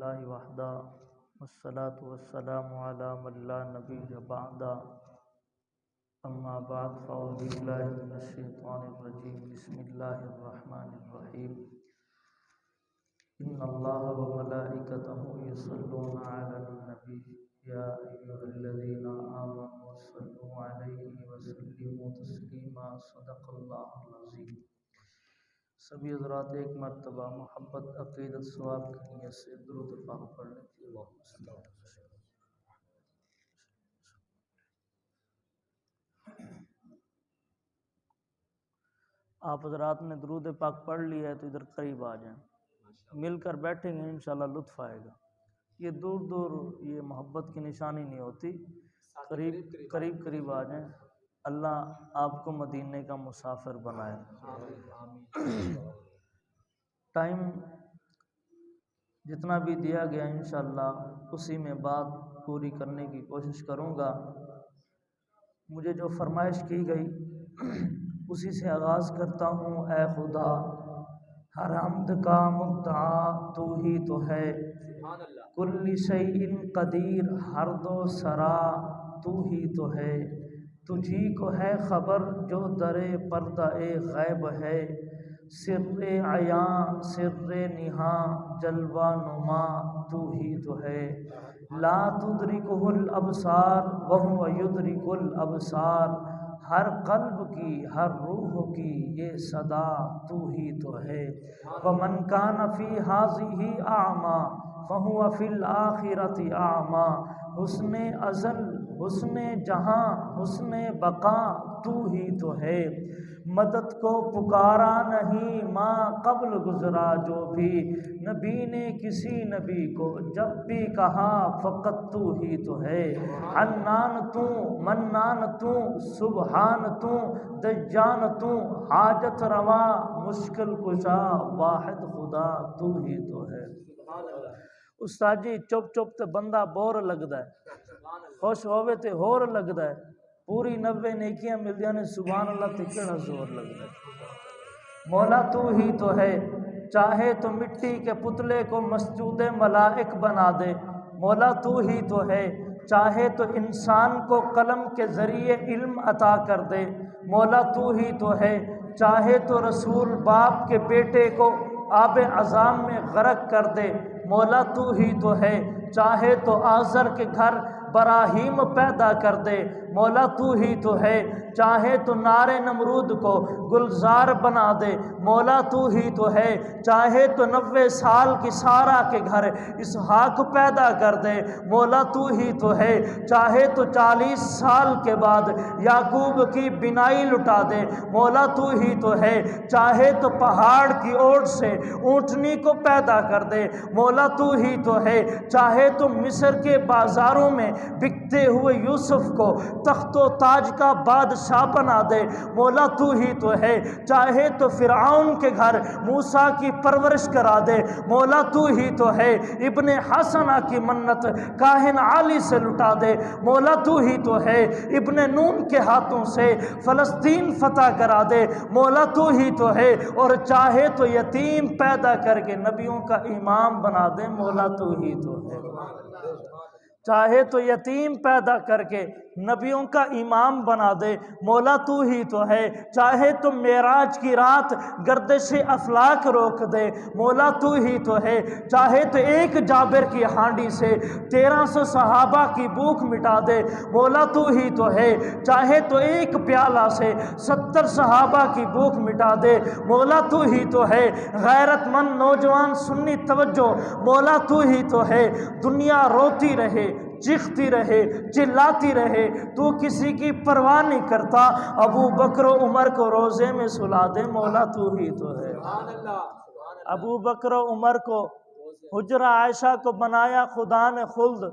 للہ وحدہ والصلاة والسلام علی من لا نبی بعدہ اما بعد فاعوذ باللہ من الشیطان الرجیم بسم اللہ الرحمن الرحیم ان اللہ وملائکتہ یصلون علی النبی یا ایھا الذین آمنوا صلوا علیہ وسلموا تسلیما صدق اللہ العظیم۔ سبھی حضرات ایک مرتبہ محبت عقیدت ثواب کی نیت سے درود پاک پڑھ لیجیے۔ اللہم صل علی سیدنا۔ آپ حضرات نے درود پاک پڑھ لیا ہے تو ادھر قریب آ جائیں، مل کر بیٹھیں گے انشاءاللہ لطف آئے گا۔ یہ دور دور یہ محبت کی نشانی نہیں ہوتی، قریب قریب آ جائیں۔ اللہ آپ کو مدینے کا مسافر بنائے۔ ٹائم جتنا بھی دیا گیا انشاءاللہ اسی میں بات پوری کرنے کی کوشش کروں گا۔ مجھے جو فرمائش کی گئی اسی سے آغاز کرتا ہوں۔ اے خدا ہر حمد کا مدعا تو ہی تو ہے، کل شیء قدیر ہر دو سرا تو ہی تو ہے، تجھی کو ہے خبر جو در پردہ غیب ہے، سر عیاں سر نہاں جلوہ نما تو ہی تو ہے، لا تدرکہ الابصار وہو یدرک الابصار، ہر قلب کی ہر روح کی یہ صدا تو ہی تو ہے، ومن کان فی ہذہ اعمی فہو فی الآخرۃ اعمی، حسن ازل حسن جہاں حسن بقا تو ہی تو ہے، مدد کو پکارا نہیں ماں قبل گزرا جو بھی، نبی نے کسی نبی کو جب بھی کہا فقط تو ہی تو ہے، حنان تو منان تو سبحان تو دجان تو حاجت روا مشکل کشا واحد خدا تو ہی تو ہے۔ استاد جی چپ چپ تے بندہ بور لگدا ہے، خوش ہوئے تے ہور لگدا ہے، پوری 90 نیکیاں ملدیاں نے سبحان اللہ تے کیڑا زور لگدا ہے۔ مولا تو ہی تو ہے، چاہے تو مٹی کے پتلے کو مسجود ملائک بنا دے، مولا تو ہی تو ہے، چاہے تو انسان کو قلم کے ذریعے علم عطا کر دے، مولا تو ہی تو ہے، چاہے تو رسول باپ کے بیٹے کو آب عذاب میں غرق کر دے، مولا تو ہی تو ہے، چاہے تو آزر کے گھر براہیم پیدا کر دے، مولا تو ہی تو ہے، چاہے تو نار نمرود کو گلزار بنا دے، مولا تو ہی تو ہے، چاہے تو 90 سال کی سارا کے گھر اسحاق پیدا کر دے، مولا تو ہی تو ہے، چاہے تو 40 سال کے بعد یعقوب کی بینائی لٹا دے، مولا تو ہی تو ہے، چاہے تو پہاڑ کی اوٹ سے اونٹنی کو پیدا کر دے، مولا تو ہی تو ہے، چاہے تو مصر کے بازاروں میں بکتے ہوئے یوسف کو تخت و تاج کا بادشاہ بنا دے، مولا تو ہی تو ہے، چاہے تو فرعون کے گھر موسیٰ کی پرورش کرا دے، مولا تو ہی تو ہے، ابن حسنہ کی منت کاہن عالی سے لٹا دے، مولا تو ہی تو ہے، ابن نون کے ہاتھوں سے فلسطین فتح کرا دے، مولا تو ہی تو ہے، اور چاہے تو یتیم پیدا کر کے نبیوں کا امام بنا دے، مولا تو ہی تو ہے، چاہے تو یتیم پیدا کر کے نبیوں کا امام بنا دے، مولا تو ہی تو ہے، چاہے تو معراج کی رات گردش افلاک روک دے، مولا تو ہی تو ہے، چاہے تو ایک جابر کی ہانڈی سے 1300 صحابہ کی بھوک مٹا دے، مولا تو ہی تو ہے، چاہے تو ایک پیالہ سے 70 صحابہ کی بھوک مٹا دے، مولا تو ہی تو ہے، غیرت مند نوجوان سنی توجہ، مولا تو ہی تو ہے، دنیا روتی رہے چیختی رہے چلاتی رہے تو کسی کی پرواہ نہیں کرتا، ابو بکر و عمر کو روزے میں سلا دے، مولا تو ہی تو ہے، ابو بکر و عمر کو حجرہ عائشہ کو بنایا خدا نے خلد،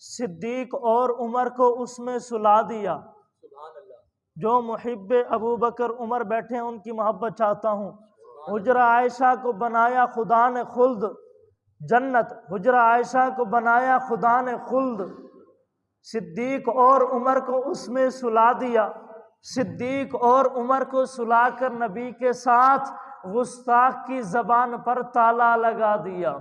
صدیق اور عمر کو اس میں سلا دیا، جو محب ابو بکر عمر بیٹھے ہیں ان کی محبت چاہتا ہوں، حجرہ عائشہ کو بنایا خدا نے خلد جنت، حجرہ عائشہ کو بنایا خدا نے خلد، صدیق اور عمر کو اس میں سلا دیا، صدیق اور عمر کو سلا کر نبی کے ساتھ گستاخ کی زبان پر تالا لگا دیا۔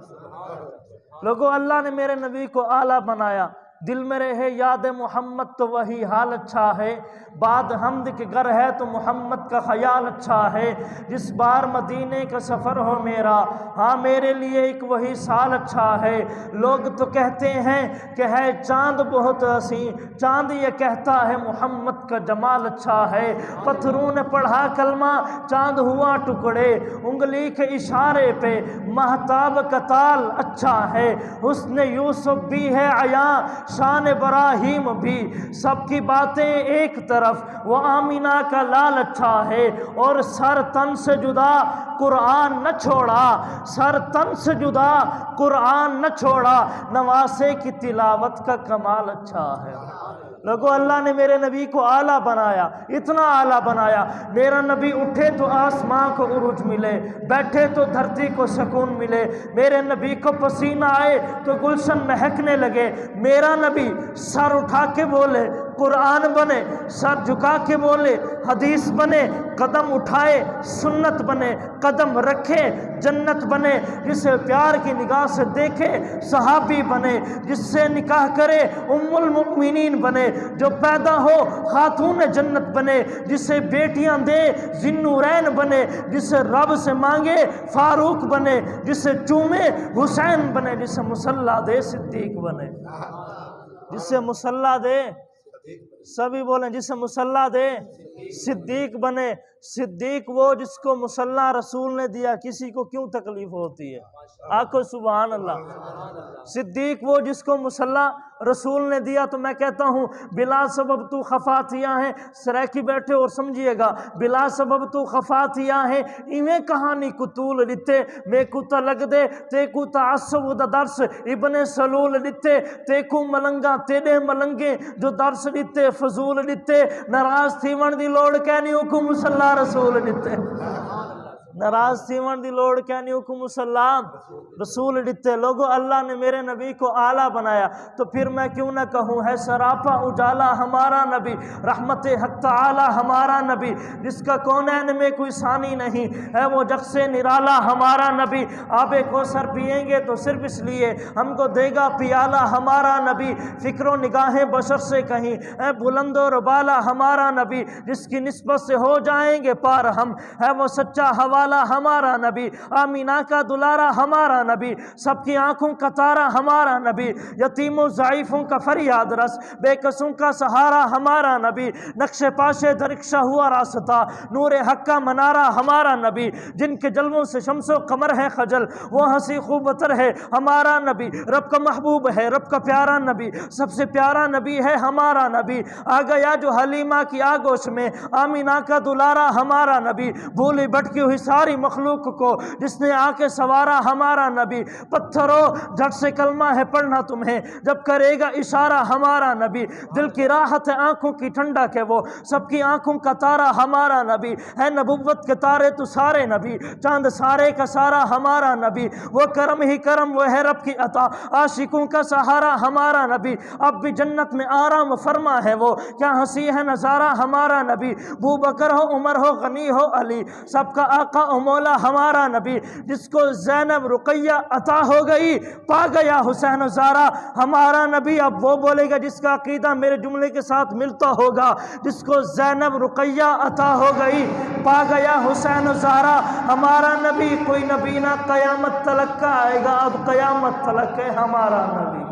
لوگوں اللہ نے میرے نبی کو اعلیٰ بنایا، دل میں رہے یاد محمد تو وہی حال اچھا ہے، بعد حمد کے گر ہے تو محمد کا خیال اچھا ہے، جس بار مدینے کا سفر ہو میرا، ہاں میرے لیے ایک وہی سال اچھا ہے۔ لوگ تو کہتے ہیں کہ ہے چاند بہت حسین، چاند یہ کہتا ہے محمد کا جمال اچھا ہے، پتھروں نے پڑھا کلمہ چاند ہوا ٹکڑے، انگلی کے اشارے پہ مہتاب کا تال اچھا ہے، حسن یوسف بھی ہے عیاں شان ابراہیم بھی، سب کی باتیں ایک طرف وہ آمینہ کا لال اچھا ہے، اور سر تن سے جدا قرآن نہ چھوڑا، سر تن سے جدا قرآن نہ چھوڑا، نواسے کی تلاوت کا کمال اچھا ہے۔ لوگوں اللہ نے میرے نبی کو اعلیٰ بنایا، اتنا اعلیٰ بنایا، میرا نبی اٹھے تو آسمان کو عروج ملے، بیٹھے تو دھرتی کو سکون ملے، میرے نبی کو پسینہ آئے تو گلشن مہکنے لگے، میرا نبی سر اٹھا کے بولے قرآن بنے، سر جھکا کے بولے حدیث بنے، قدم اٹھائے سنت بنے، قدم رکھے جنت بنے، جسے پیار کی نگاہ سے دیکھے صحابی بنے، جس سے نکاح کرے ام المؤمنین بنے، جو پیدا ہو خاتون جنت بنے، جسے بیٹیاں دے ذی-النورین بنے، جسے رب سے مانگے فاروق بنے، جسے چومے حسین بنے، جسے مصلی دے صدیق بنے، جسے مصلی دے سبھی بولیں جسے مصلی دے صدیق بنے۔ صدیق وہ جس کو مصلی رسول نے دیا، کسی کو کیوں تکلیف ہوتی ہے؟ آکھو سبحان اللہ۔ صدیق وہ جس کو مصلی رسول نے دیا، تو میں کہتا ہوں بلا سبب تو خفا تھیا ہے، سریکی بیٹھے اور سمجھیے گا، بلا سبب تو خفا تھیا ہے، ایویں کہانی کو طول لتے، میں کو تا لگ دے تے کو تعصب دا درس ابن سلول لتے، تے کو ملنگا تیڑے ملنگے جو درس لتے فضول لتے، ناراض تھی ون دی لوڑ کہنی حکم مصلی رسول لتے، ناراض تھی ون دی لوڑ کہنی حکم مصلی رسول لتے۔ لوگوں اللہ نے میرے نبی کو اعلیٰ بنایا، تو پھر میں کیوں نہ کہوں ہے سراپا اجالا ہمارا نبی، رحمت حق تعالی ہمارا نبی، جس کا کونین میں کوئی ثانی نہیں، ہے وہ جگ سے نرالا ہمارا نبی، آب کوثر پیئیں گے تو صرف اس لیے ہم کو دے گا پیالہ ہمارا نبی، فکر و نگاہیں بشر سے کہیں ہے بلند و بالا ہمارا نبی، جس کی نسبت سے ہو جائیں گے پار ہم، ہے وہ سچا حوالہ ہمارا نبی، آمینہ کا دلارا ہمارا نبی، سب کی آنکھوں کا تارا ہمارا نبی، یتیم و ضعیفوں کا فریاد رس، بے کسوں کا سہارا ہمارا نبی، نقش پاشے درکشہ ہوا راستہ، نور حق کا منارہ ہمارا نبی، جن کے جلووں سے شمس و قمر ہے خجل، وہ ہنسی خوبتر ہے ہمارا نبی، رب کا محبوب ہے رب کا پیارا نبی، سب سے پیارا نبی ہے ہمارا نبی، آ گیا جو حلیمہ کی آگوش میں، آمینہ کا دلارا ہمارا نبی، بھولی بھٹکی ہوئی ساری مخلوق کو جس نے آ کے سوارا ہمارا نبی، پتھروں جھٹ سے کلمہ ہے پڑھنا تمہیں جب کرے گا اشارہ ہمارا نبی، دل کی راحت ہے آنکھوں کی ٹھنڈک ہے وہ، سب کی آنکھوں کا تارا ہمارا نبی، ہے نبوت کے تارے تو سارے نبی، چاند سارے کا سارا ہمارا نبی، وہ کرم ہی کرم وہ ہے رب کی عطا، عاشقوں کا سہارا ہمارا نبی، اب بھی جنت میں آرام فرما ہے وہ، کیا ہنسی ہے نظارہ ہمارا نبی، ابو بکر ہو عمر ہو غنی ہو علی، سب کا آقا و مولا ہمارا نبی، جس کو زینب رقیہ عطا ہو گئی پا گیا حسین زارا ہمارا نبی، اب وہ بولے گا جس کا عقیدہ میرے جملے کے ساتھ ملتا ہوگا، جس کو زینب رقیہ عطا ہو گئی پا گیا حسین زارا ہمارا نبی، کوئی نبی نہ قیامت تلک کا آئے گا، اب قیامت تلک ہے ہمارا نبی،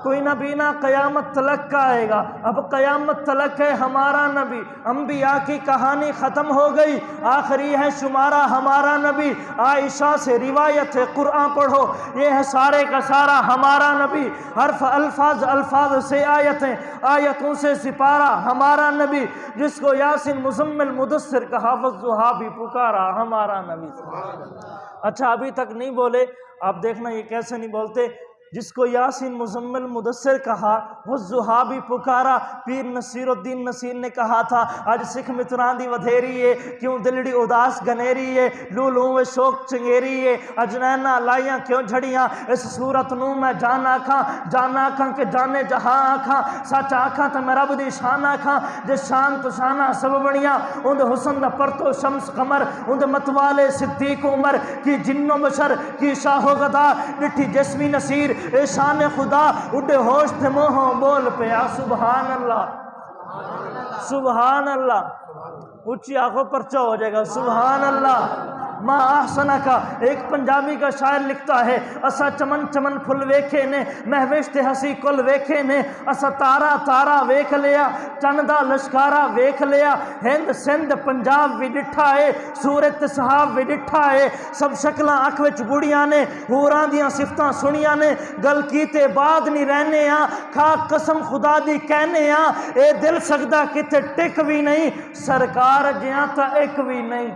کوئی نبی نہ قیامت تلک کا آئے گا، اب قیامت تلک ہے ہمارا نبی، انبیاء کی کہانی ختم ہو گئی، آخری ہے شمارہ ہمارا نبی، عائشہ سے روایت ہے قرآن پڑھو، یہ ہے سارے کا سارا ہمارا نبی، حرف الفاظ الفاظ سے آیتیں آیتوں سے سپارہ ہمارا نبی، جس کو یاسین مزمل مدثر کا حافظ بھی پکارا ہمارا نبی۔ اچھا ابھی تک نہیں بولے، آپ دیکھنا یہ کیسے نہیں بولتے، جس کو یاسین مزمل مدثر کہا، والضحیٰ بھی پکارا۔ پیر نصیر الدین نصیر نے کہا تھا اج سکھ متران دی ودھیری ہے، کیوں دلڑی اداس گنیری ہے، لولوں و شوق چنگیری ہے، اجنینا لائیاں کیوں جھڑیاں، اس صورت نو میں جان آکھاں کہ جانے جہاں آکھاں، سچ آکھاں تے میں رب دی شان آکھاں، جس شان تو شانہ سب بڑیاں، اند حسن دا پرتو شمس قمر، اند متوالے صدیق عمر، کی جن و بشر کی شاہ و گدا، ڈٹھی جسمی نصیر اے شان خدا، اڈے ہوش تھے موہوں بول پیا سبحان اللہ سبحان اللہ، اونچی آنکھوں پرچہ ہو جائے گا سبحان اللہ۔ ما احسنہ کا ایک پنجابی کا شاعر لکھتا ہے، اسا چمن چمن پھل ویکھے نے، مہوش تے ہسی کل ویکھے نے، اسا تارا تارا ویکھ لیا، چندا لشکارا ویکھ لیا، ہند سندھ پنجاب بھی ڈٹھا ہے، سورت صحاب بھی ڈٹھا ہے، سب شکلاں اکھ وچ گڑیاں نے، ہوراں دیاں صفتاں سنیاں نے، گل کیتے بعد نہیں رہنے ہاں، کھا قسم خدا دی کہنے ہاں، اے دل سکدا کتے ٹک بھی نہیں، سرکار جیاں تا ایک بھی نہیں۔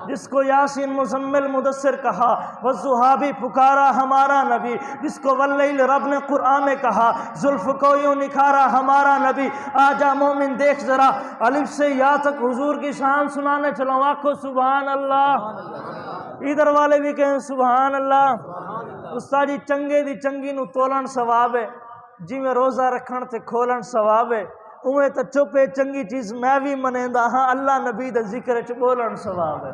جس کو یاسین مزمل مدثر کہا، والضحیٰ بھی پکارا ہمارا نبی، جس کو واللیل رب نے قرآن میں کہا، زلف کو یوں نکھارا ہمارا نبی، آجا مومن دیکھ ذرا، الف سے یا تک حضور کی شان سنانے چلو، آنکھو سبحان اللہ، ادھر والے بھی کہیں سبحان اللہ۔ استاد جی چنگے دی چنگی نو تولن ثواب ہے، جی میں روزہ رکھن تے کھولن ثواب ہے، اوے تو چپے چنگی چیز میں بھی منیندا ہاں، اللہ نبی دا ذکر چ بولن ثواب ہے۔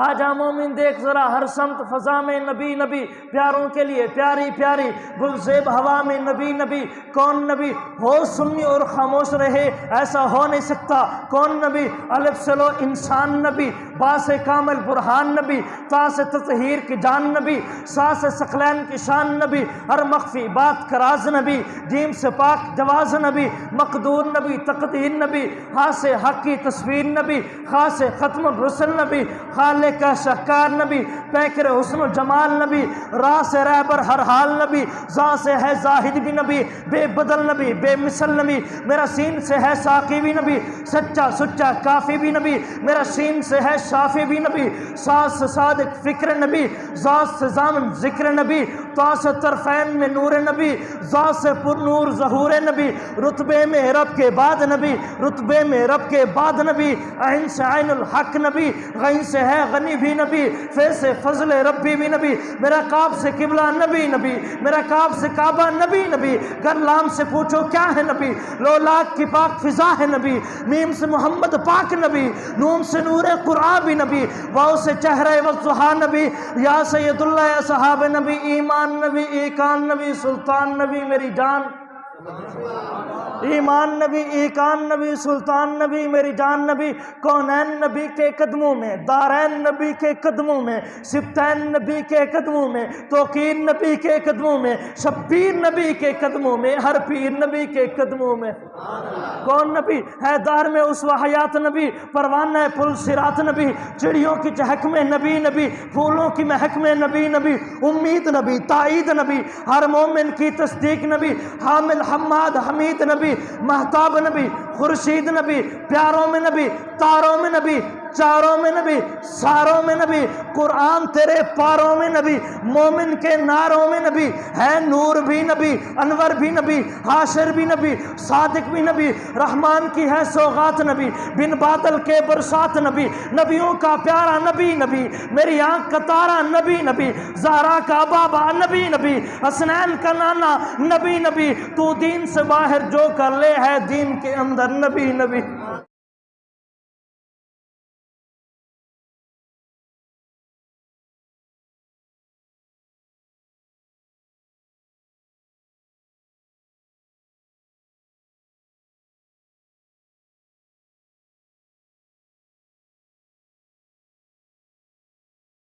آجا مومن دیکھ ذرا، ہر سمت فضا میں نبی نبی، پیاروں کے لیے پیاری پیاری، گلزیب ہوا میں نبی نبی، کون نبی ہو سنی اور خاموش رہے، ایسا ہو نہیں سکتا، کون نبی الف سے لو انسان نبی، با سے کامل برہان نبی، تا سے تطہیر کی جان نبی، سا سے ثقلین کی شان نبی، ہر مخفی بات کا راز نبی، جیم سے پاک جواز نبی، مقدور نبی تقدیر نبی، ہا سے حق کی تصویر نبی، خا سے ختم الرسل نبی، خالق کا شہکار نبی، پیکر حسن و جمال نبی، راہ سے رہبر ہر حال نبی، زا سے ہے زاہد بھی نبی، بے بدل نبی، بے مثل نبی، میرا سین سے ہے ساقی بھی نبی، سچا سچا کافی بھی نبی، میرا سین سے ہے شافی بھی نبی، ساز سے صادق فکر نبی، ذات سے ضامن ذکر نبی، تا سے طرفین میں نور نبی، ذات سے پر نور ظہور نبی، رتبے میں رب کے بعد نبی، رتبے میں رب کے بعد نبی، عین سے عین الحق نبی، غین سے ہے غنی بھی نبی، فیض سے فضل ربی بھی نبی، میرا کعب سے قبلہ نبی نبی، میرا کعب سے کعبہ نبی نبی، گر لام سے پوچھو کیا ہے نبی، لولاک کی پاک فضا ہے نبی، میم سے محمد پاک نبی، نون سے نور قرآن بھی نبی، واؤ سے چہرہ والضحیٰ نبی، یا سید اللہ یا صحاب نبی، ایمان نبی ایکان نبی سلطان نبی میری جان، ایمان نبی ایکان نبی سلطان نبی میری جان نبی، کونین نبی کے قدموں میں، دارین نبی کے قدموں میں، سبتین نبی کے قدموں میں، توقیر نبی کے قدموں میں، شبیر نبی کے قدموں میں، ہر پیر نبی کے قدموں میں۔ کون نبی ہے دار میں اسوہ حیات نبی، پروانہ پل صراط نبی، چڑیوں کی چہک میں نبی نبی، پھولوں کی مہک میں نبی نبی، امید نبی تائید نبی، ہر مومن کی تصدیق نبی، حامل حماد حمید نبی، مہتاب نبی خورشید نبی، پیاروں میں نبی تاروں میں نبی، چاروں میں نبی ساروں میں نبی، قرآن تیرے پاروں میں نبی، مومن کے ناروں میں نبی، ہے نور بھی نبی، انور بھی نبی، حاشر بھی نبی، صادق بھی نبی، رحمان کی ہے سوغات نبی، بن بادل کے برسات نبی، نبیوں کا پیارا نبی نبی، میری آنکھ کا تارا نبی نبی، زہرا کا بابا نبی نبی، حسنین کا نانا نبی نبی، تو دین سے باہر جو کر لے ہے دین کے اندر نبی نبی۔